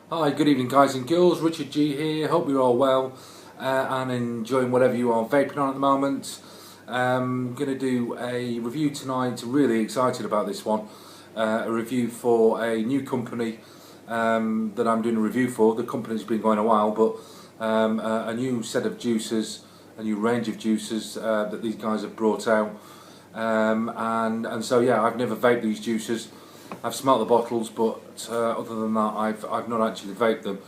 Hi, good evening guys and girls, Richard G here, hope you're all well and enjoying whatever you are vaping on at the moment. I'm going to do a review tonight, really excited about this one, a review for a new company that I'm doing a review for. The company's been going a while, but a new set of juicers, a new range of juicers that these guys have brought out, and so yeah, I've never vaped these juicers. I've smelt the bottles, but other than that, I've not actually vaped them.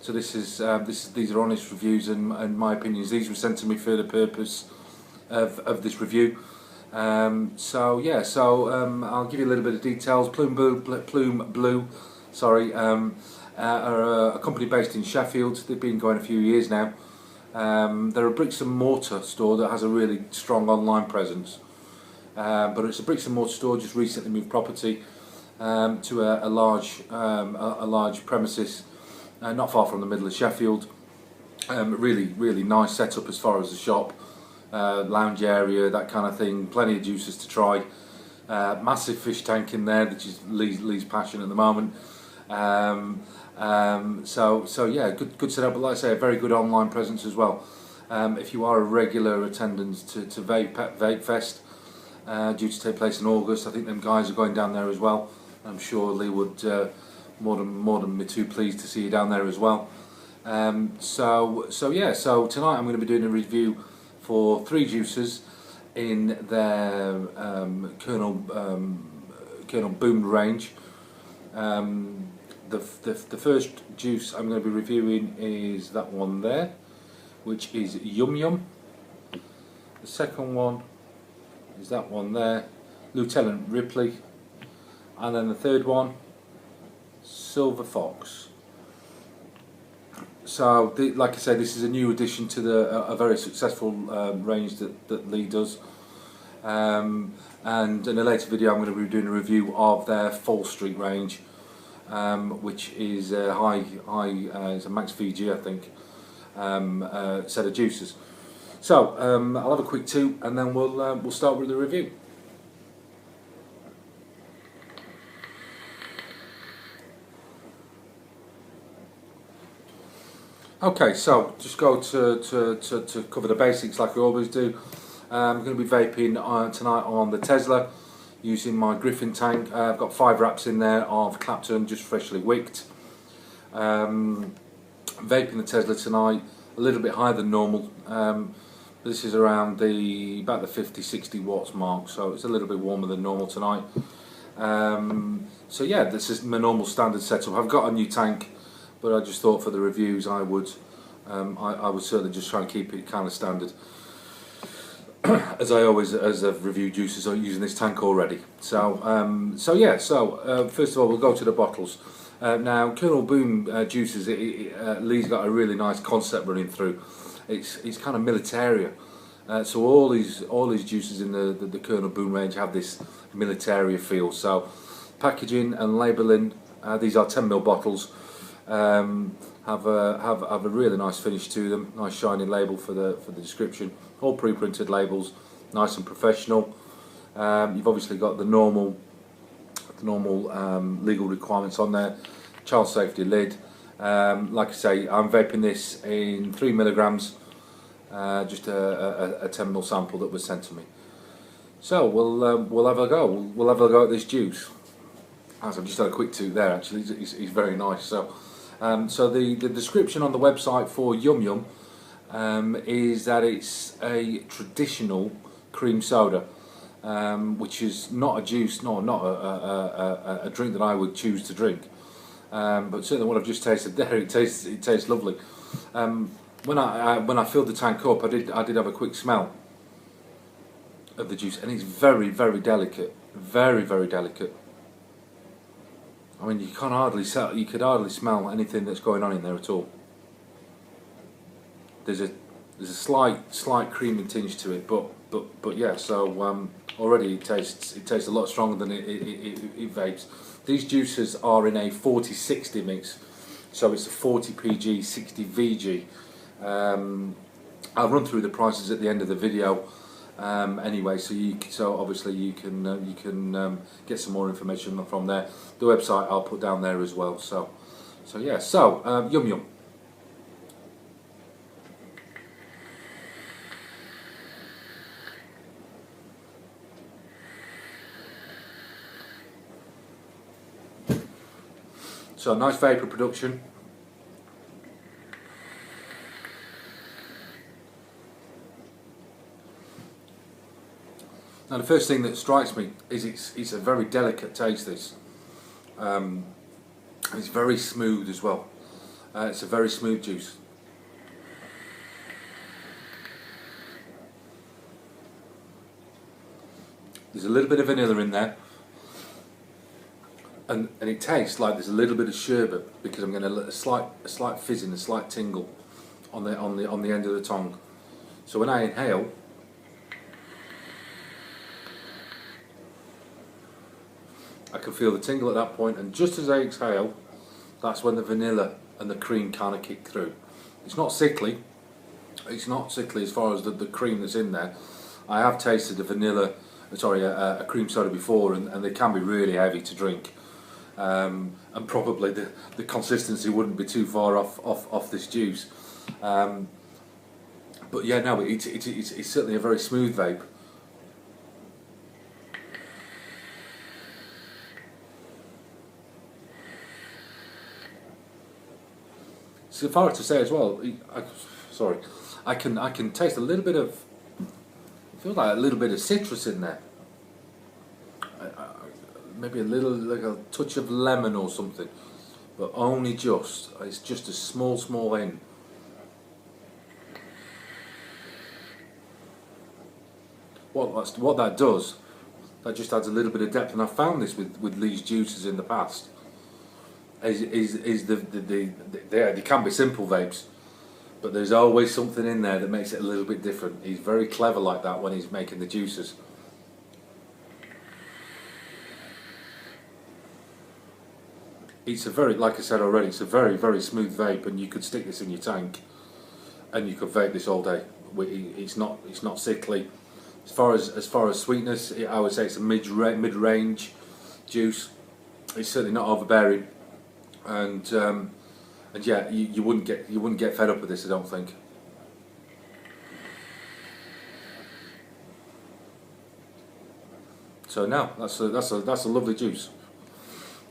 So these are honest reviews and my opinions. These were sent to me for the purpose of this review. So yeah, I'll give you a little bit of details. PlumeBlu, sorry, are a company based in Sheffield. They've been going a few years now. They're a bricks and mortar store that has a really strong online presence. But it's a bricks and mortar store, just recently moved property to a large premises not far from the middle of Sheffield. Really nice setup as far as the shop, lounge area, that kind of thing. Plenty of juices to try. Massive fish tank in there, which is Lee's passion at the moment. So yeah, good setup. But like I say, a very good online presence as well. If you are a regular attendant to Vape Fest, due to take place in August, I think them guys are going down there as well. I'm sure Lee would more than be too pleased to see you down there as well. So tonight I'm going to be doing a review for 3 juicers in their Colonel Boom range. The first juice I'm going to be reviewing is that one there, which is Yum Yum. The second one is that one there, Lieutenant Ripley. And then the third one, Silver Fox. So, like I said, this is a new addition to a very successful range that Lee does. And in a later video, I'm going to be doing a review of their Fall Street range, which is a it's a Max VG, I think, set of juices. So I'll have a quick toot, and then we'll start with the review. Okay, so just go to cover the basics like we always do. I'm going to be vaping tonight on the Tesla using my Griffin tank. I've got 5 wraps in there of Clapton, just freshly wicked. Vaping the Tesla tonight, a little bit higher than normal. This is around about the 50-60 watts mark, so it's a little bit warmer than normal tonight. So yeah, this is my normal standard setup. I've got a new tank, but I just thought for the reviews I would certainly just try and keep it kind of standard. As I've reviewed juices, I'm using this tank already. So first of all, we'll go to the bottles. Now, Colonel Boom juices, Lee's got a really nice concept running through. It's kind of militaria. So all these juices in the Colonel Boom range have this militaria feel. So packaging and labelling, these are 10ml bottles. Have a really nice finish to them. Nice shiny label for the description. All pre-printed labels, nice and professional. You've obviously got the normal legal requirements on there. Child safety lid. Like I say, I'm vaping this in 3 milligrams. Just a 10ml sample that was sent to me. So we'll have a go. We'll have a go at this juice. As I've just had a quick toot there. Actually, it's very nice. So the description on the website for Yum Yum is that it's a traditional cream soda, which is not a juice, not a drink that I would choose to drink. But certainly what I've just tasted there, it tastes lovely. When I filled the tank up, I did have a quick smell of the juice, and it's very delicate, very delicate. I mean, you could hardly smell anything that's going on in there at all. There's a slight creamy tinge to it, but yeah. So already it tastes a lot stronger than it vapes. These juices are in a 40-60 mix, so it's a 40 PG, 60 VG. I'll run through the prices at the end of the video. Anyway, so obviously you can get some more information from there. The website I'll put down there as well. So So yeah, so yum yum. So nice vapour production. Now the first thing that strikes me is it's a very delicate taste. This it's very smooth as well. It's a very smooth juice. There's a little bit of vanilla in there, and it tastes like there's a little bit of sherbet because I'm getting a slight fizzing, a slight tingle on the end of the tongue. So when I inhale, I can feel the tingle at that point, and just as I exhale, that's when the vanilla and the cream kind of kick through. It's not sickly. It's not sickly as far as the cream that's in there. I have tasted a cream soda before, and they can be really heavy to drink. And probably the consistency wouldn't be too far off this juice. But yeah, no, it's certainly a very smooth vape. So far to say as well, I can taste a little bit of, I feel like a little bit of citrus in there. Maybe a little, like a touch of lemon or something, but only just. It's just a small hint. What that does, that just adds a little bit of depth, and I've found this with these juices in the past. They can be simple vapes, but there's always something in there that makes it a little bit different. He's very clever like that when he's making the juices. It's a very, like I said already, it's a very smooth vape, and you could stick this in your tank and you could vape this all day. It's not sickly. As far as sweetness, I would say it's a mid-range juice. It's certainly not overbearing, and yeah, you wouldn't get fed up with this, I don't think. So no, that's a lovely juice.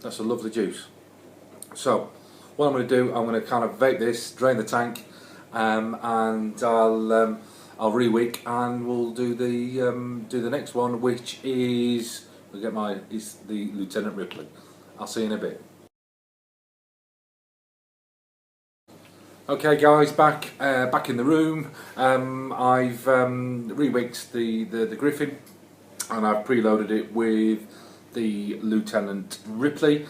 That's a lovely juice. So what I'm going to do, I'm going to kind of vape this, drain the tank, and I'll rewick, and we'll do the next one, which is is the Lieutenant Ripley. I'll see you in a bit. Okay guys, back in the room. I've rewicked the Griffin, and I've preloaded it with the Lieutenant Ripley.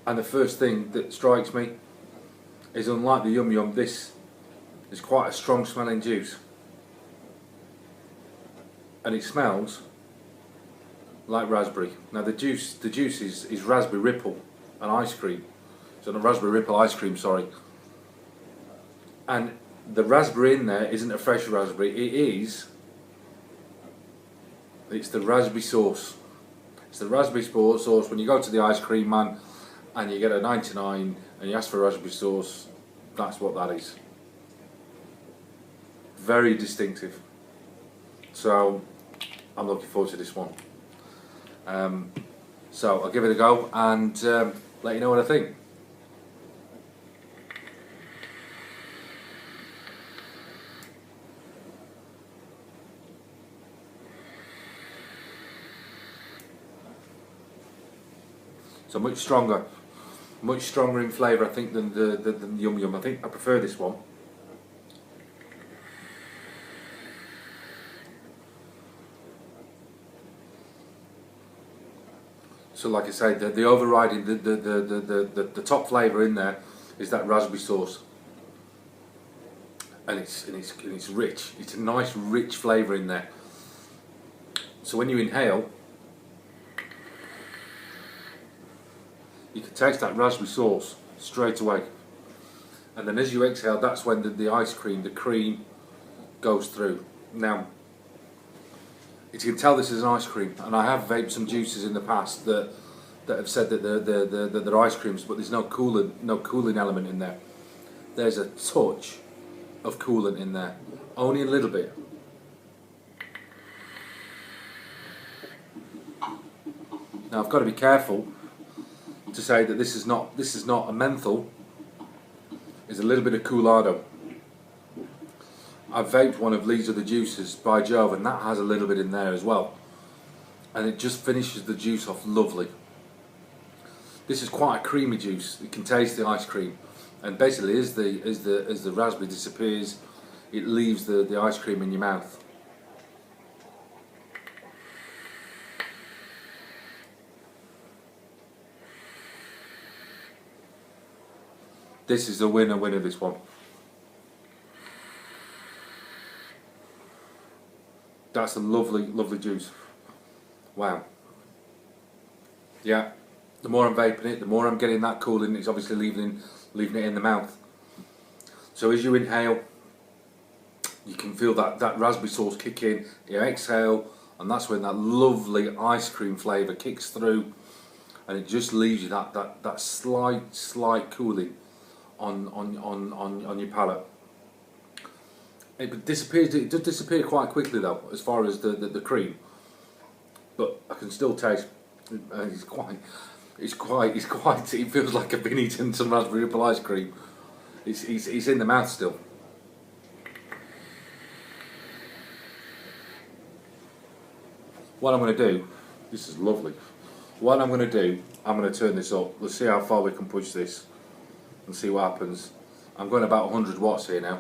And the first thing that strikes me is, unlike the Yum Yum, this is quite a strong smelling juice, and it smells like raspberry. Now the juice is Raspberry Ripple and ice cream. So the Raspberry Ripple ice cream, sorry. And the raspberry in there isn't a fresh raspberry. It's the raspberry sauce. It's the raspberry sauce. When you go to the ice cream man and you get a 99 and you ask for raspberry sauce, that's what that is. Very distinctive. So I'm looking forward to this one. So I'll give it a go and let you know what I think. So much stronger in flavour, I think, than the Yum Yum. I think I prefer this one. So, like I say, the overriding, the top flavour in there is that raspberry sauce, and it's rich. It's a nice, rich flavour in there. So when you inhale, you can taste that raspberry sauce straight away, and then as you exhale, that's when the ice cream, the cream, goes through. Now, you can tell this is an ice cream, and I have vaped some juices in the past that that have said that they're ice creams, but there's no cooling element in there. There's a touch of coolant in there, only a little bit. Now I've got to be careful to say that this is not a menthol. It's a little bit of Coolado. I've vaped one of These Are the Juices by Jove, and that has a little bit in there as well, and it just finishes the juice off lovely. This is quite a creamy juice. You can taste the ice cream, and basically as the raspberry disappears, it leaves the ice cream in your mouth. This is the winner, this one. That's a lovely juice. Wow. Yeah. The more I'm vaping it, the more I'm getting that cooling. It's obviously leaving it in the mouth. So as you inhale, you can feel that raspberry sauce kick in. You exhale, and that's when that lovely ice cream flavour kicks through, and it just leaves you that slight cooling on your palate. It disappears. It does disappear quite quickly though, as far as the cream. But I can still taste. It's quite. It feels like I've been eating some raspberry Ripple ice cream. It's in the mouth still. What I'm going to do. This is lovely. What I'm going to do. I'm going to turn this up. Let's see how far we can push this, and see what happens. I'm going about 100 watts here now.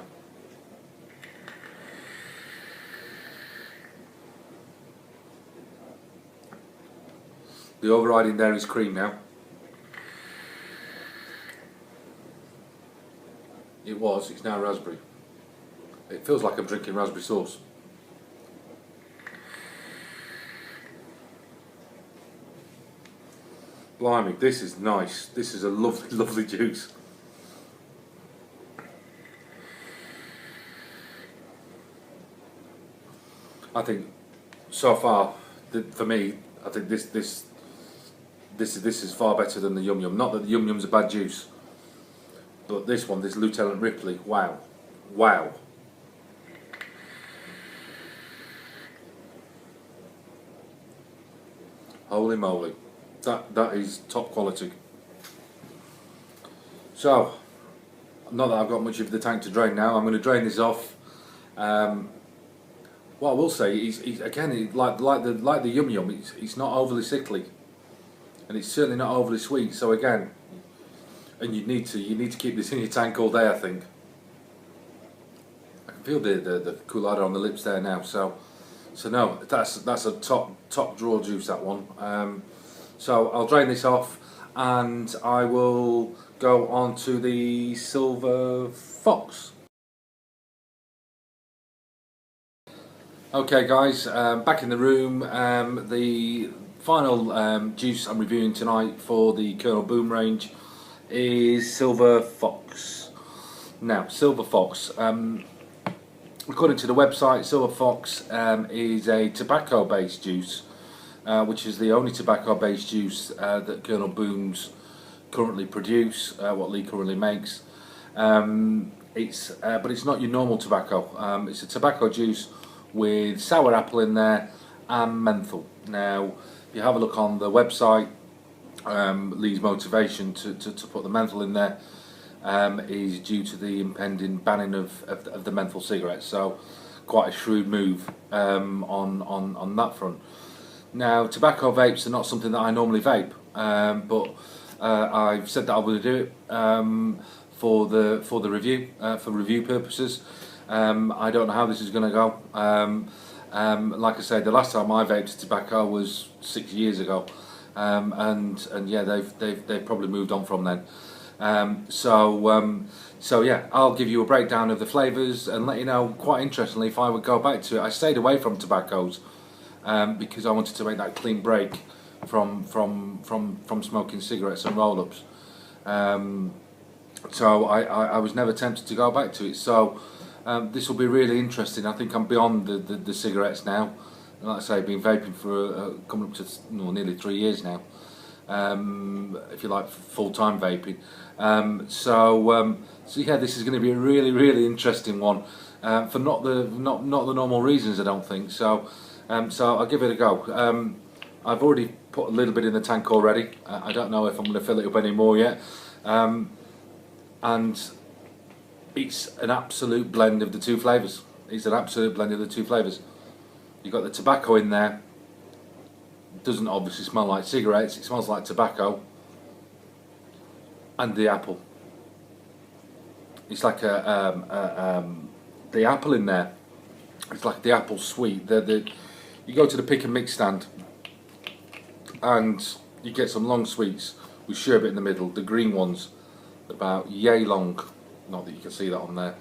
The overriding there is cream now. It's now raspberry. It feels like I'm drinking raspberry sauce. Blimey, this is nice. This is a lovely juice. I think so far, for me, I think this is far better than the Yum Yum. Not that the Yum Yum's a bad juice, but this one, this Lieutenant Ripley, wow. Holy moly, that is top quality. So, not that I've got much of the tank to drain now. I'm going to drain this off. What I will say is, again, like the Yum Yum, it's not overly sickly, and it's certainly not overly sweet. So again, and you need to keep this in your tank all day. I think I can feel the Coolado on the lips there now. So no, that's a top drawer juice, that one. So I'll drain this off, and I will go on to the Silver Fox. Okay guys, back in the room. The final juice I'm reviewing tonight for the Colonel Boom range is Silver Fox. Now, Silver Fox, according to the website, Silver Fox is a tobacco-based juice, which is the only tobacco-based juice that Colonel Booms currently produce, what Lee currently makes. But it's not your normal tobacco. It's a tobacco juice with sour apple in there and menthol. Now, if you have a look on the website, Lee's motivation to put the menthol in there is due to the impending banning of the menthol cigarettes. So, quite a shrewd move on that front. Now, tobacco vapes are not something that I normally vape, but I've said that I will do it for the review, for review purposes. I don't know how this is going to go. Like I said, the last time I vaped tobacco was 6 years ago, and yeah, they've probably moved on from then. So yeah, I'll give you a breakdown of the flavours and let you know. Quite interestingly, if I would go back to it, I stayed away from tobaccos because I wanted to make that clean break from smoking cigarettes and roll-ups. So I was never tempted to go back to it. So this will be really interesting. I think I'm beyond the cigarettes now. Like I say, I've been vaping for coming up to nearly 3 years now. if you like, full-time vaping. So yeah, this is going to be a really interesting one, for not the normal reasons, I don't think. So I'll give it a go. I've already put a little bit in the tank already. I don't know if I'm going to fill it up any more yet. And it's an absolute blend of the two flavours. It's an absolute blend of the two flavours. You've got the tobacco in there. It doesn't obviously smell like cigarettes, it smells like tobacco. And the apple. It's like the apple in there. It's like the apple sweet. You go to the pick and mix stand and you get some long sweets with sherbet in the middle, the green ones, about yay long, not that you can see that on there,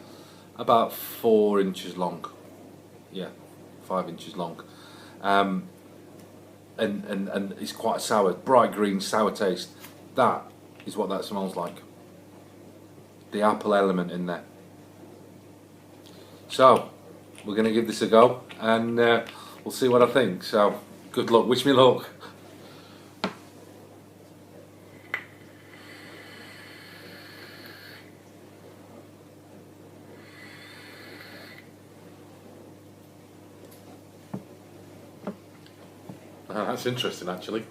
about 4 inches long, yeah, 5 inches long, and it's quite a sour, bright green sour taste. That is what that smells like, the apple element in there. So we're going to give this a go, and we'll see what I think. So good luck, wish me luck. Oh, that's interesting actually.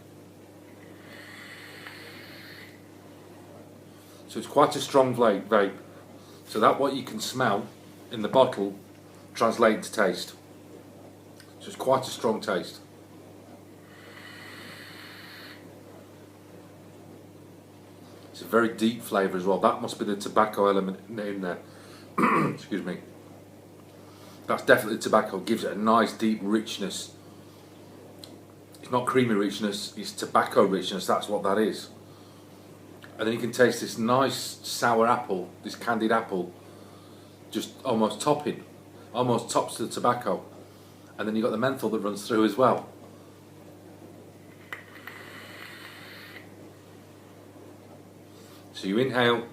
So it's quite a strong vape. So that what you can smell in the bottle translates to taste. So it's quite a strong taste. It's a very deep flavour as well. That must be the tobacco element in there. Excuse me. That's definitely tobacco. Gives it a nice deep richness. It's not creamy richness, it's tobacco richness, that's what that is. And then you can taste this nice sour apple, this candied apple, just almost tops the tobacco. And then you've got the menthol that runs through as well. So you inhale,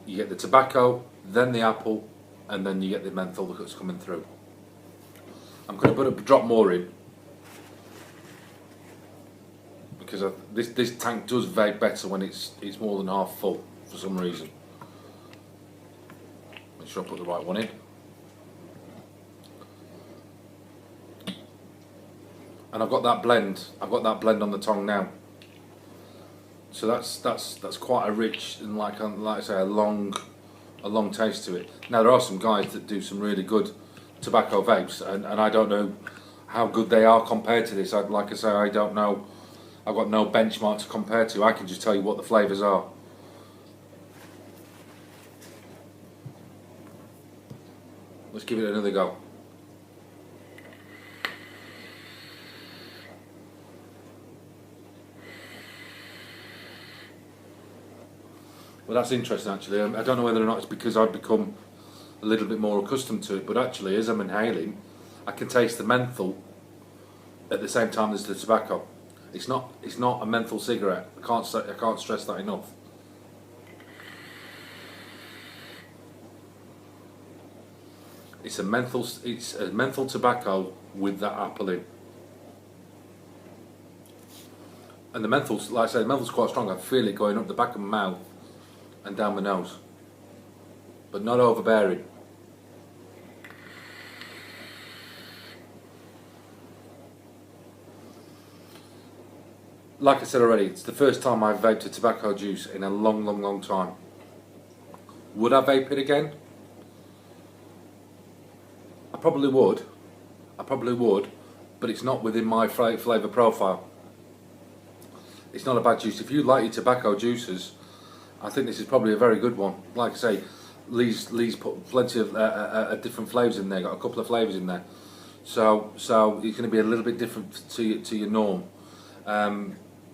you get the tobacco, then the apple, and then you get the menthol that's coming through. I'm going to put a drop more in, because this tank does vape better when it's more than half full for some reason. Make sure I put the right one in. And I've got that blend. I've got that blend on the tongue now. So that's quite a rich and like I say a long taste to it. Now there are some guys that do some really good tobacco vapes, and I don't know how good they are compared to this. Like I say, I don't know. I've got no benchmark to compare to. I can just tell you what the flavours are. Let's give it another go. Well, that's interesting actually. I don't know whether or not it's because I've become a little bit more accustomed to it, but actually as I'm inhaling, I can taste the menthol at the same time as the tobacco. It's not a menthol cigarette. I can't stress that enough. It's a menthol tobacco with that apple in. And the menthol's, like I said, the menthol's quite strong. I feel it going up the back of my mouth and down my nose, but not overbearing. Like I said already, it's the first time I've vaped a tobacco juice in a long time. Would I vape it again? I probably would, but it's not within my flavour profile. It's not a bad juice. If you like your tobacco juices, I think this is probably a very good one. Like I say, Lee's put plenty of different flavours in there, got a couple of flavours in there. So it's going to be a little bit different to your norm.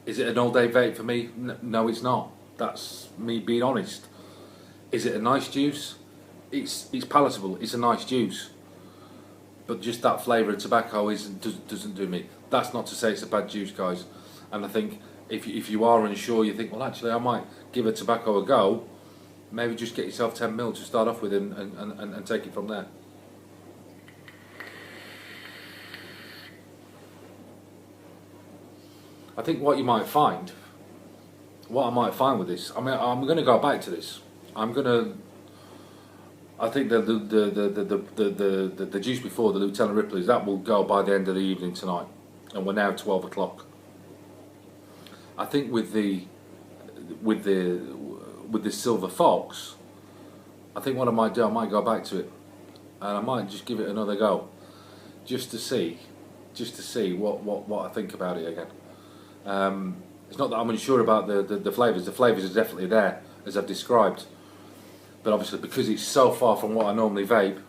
Is it an all-day vape for me? No, it's not. That's me being honest. Is it a nice juice? It's palatable. It's a nice juice, but just that flavour of tobacco doesn't do me. That's not to say it's a bad juice, guys. And I think if you are unsure, you think, well, actually, I might give a tobacco a go. Maybe just get yourself 10ml to start off with, and take it from there. I think what I might find with this, I mean, I'm going to go back to this. I think the juice before, the Lieutenant Ripley's, that will go by the end of the evening tonight, and we're now 12 o'clock. I think with the Silver Fox, I think what I might do, I might go back to it, and I might just give it another go, just to see what I think about it again. It's not that I'm unsure about the flavours. The flavours are definitely there, as I've described. But obviously, because it's so far from what I normally vape,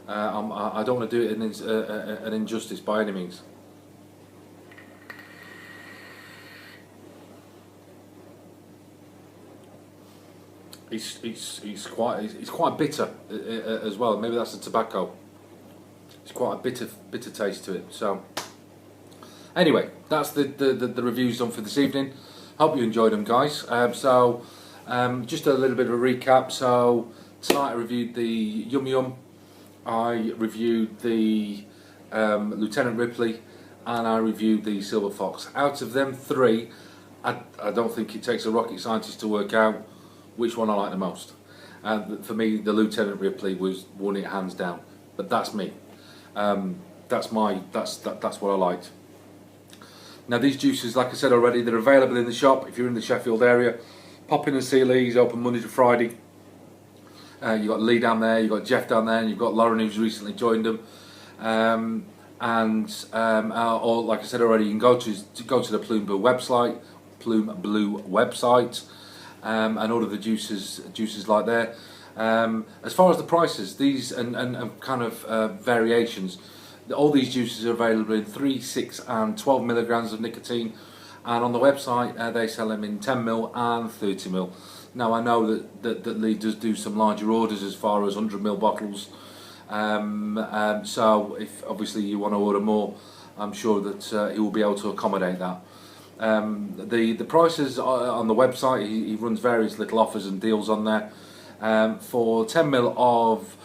I don't want to do it an injustice by any means. It's quite bitter as well. Maybe that's the tobacco. It's quite a bitter taste to it. So anyway, that's the reviews done for this evening. Hope you enjoyed them, guys. Just a little bit of a recap. So tonight I reviewed the Yum Yum, I reviewed the Lieutenant Ripley, and I reviewed the Silver Fox. Out of them three, I don't think it takes a rocket scientist to work out which one I like the most. For me, the Lieutenant Ripley won it hands down. But that's me. That's what I liked. Now these juices, like I said already, they're available in the shop if you're in the Sheffield area. Pop in and see Lee. He's open Monday to Friday. You've got Lee down there, you've got Jeff down there, and you've got Lauren who's recently joined them. Or like I said already, you can go to the PlumeBlu website, and order the juices like there. As far as the prices, these and kind of variations, all these juices are available in 3, 6 and 12 milligrams of nicotine, and on the website they sell them in 10ml and 30ml. Now I know that Lee does do some larger orders as far as 100ml bottles, so if obviously you want to order more, I'm sure that he will be able to accommodate that. The prices on the website, he runs various little offers and deals on there. For 10ml of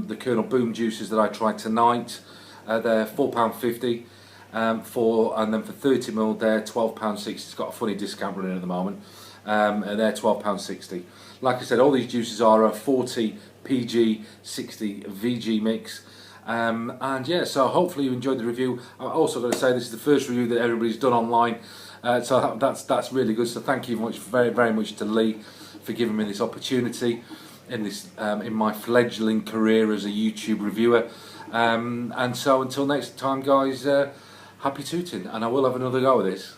the Colonel Boom juices that I tried tonight, they're £4.50. And then for 30ml, they're £12.60. It's got a funny discount running at the moment, and they're £12.60. Like I said, all these juices are a 40 PG 60 VG mix. And yeah, so hopefully you enjoyed the review. I'm also going to say this is the first review that everybody's done online, so that's really good. So thank you very much to Lee for giving me this opportunity in my fledgling career as a YouTube reviewer. And so until next time, guys, happy tooting, and I will have another go at this.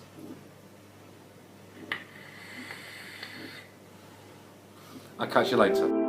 I'll catch you later.